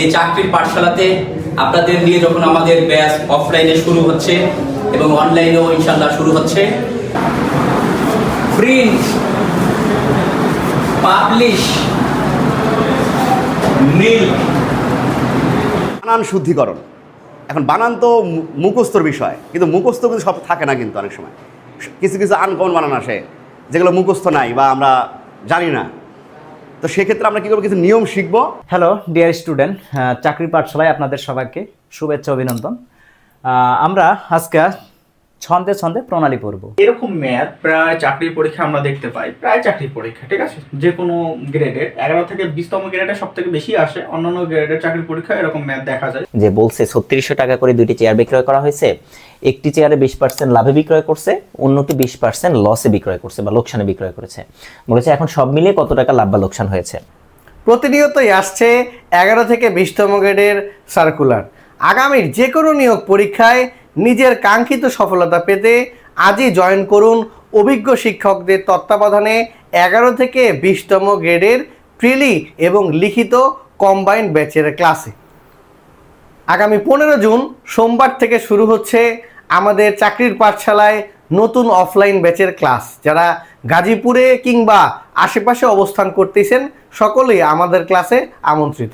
এই চাকরির পাঠশালাতে আপনাদের নিয়ে যখন আমাদের ব্যাচ অফলাইনে শুরু হচ্ছে এবং অনলাইনেও ইনশাল্লাহ শুরু হচ্ছে, প্রিন্ট, পাবলিশ, মিল, বানান শুদ্ধিকরণ। এখন বানান তো মুখস্থর বিষয়, কিন্তু মুখস্থ কিন্তু সব থাকে না, কিন্তু অনেক সময় কিছু কিছু আনকমন বানান আসে যেগুলো মুখস্থ নাই বা আমরা জানি না। তো সেক্ষেত্রে আমরা কী করবো, কিছু নিয়ম শিখবো। হ্যালো ডিয়ার স্টুডেন্ট, চাকরি পাঠশালায় আপনাদের সবাইকে শুভেচ্ছা অভিনন্দন। আমরা আজকে ছন্দে ছন্দে প্রণালী পড়ব। এরকম ম্যাথ প্রায় চাকরির পরীক্ষা আমরা দেখতে পাই, প্রায় চাকরির পরীক্ষা, ঠিক আছে, যে কোনো গ্রেডের 11 থেকে 20তম গ্রেডে সব থেকে বেশি আসে, অন্যান্য গ্রেডের চাকরির পরীক্ষা এরকম ম্যাথ দেখা যায়। যে বলছে 3600 টাকা করে দুইটি চেয়ার বিক্রয় করা হয়েছে, একটি চেয়ারে 20% লাভে বিক্রয় করছে, অন্যটি 20% লসে বিক্রয় করছে বা লোকসানে বিক্রয় করেছে। বলেছে এখন সব মিলিয়ে কত টাকা লাভ বা লোকসান হয়েছে। প্রতিনিয়তই আসছে 11 থেকে 20তম গ্রেডের সার্কুলার। আগামীর যে কোনো নিয়োগ পরীক্ষায় নিজের কাঙ্ক্ষিত সফলতা পেতে আজই জয়েন করুন অভিজ্ঞ শিক্ষকদের তত্ত্বাবধানে 11 থেকে 20তম গ্রেডের প্রিলি এবং লিখিত কম্বাইন্ড ব্যাচের ক্লাসে। আগামী 15 জুন সোমবার থেকে শুরু হচ্ছে আমাদের চাকরির পাঠশালায় নতুন অফলাইন ব্যাচের ক্লাস। যারা গাজীপুরে কিংবা আশেপাশে অবস্থান করতেছেন সকলেই আমাদের ক্লাসে আমন্ত্রিত।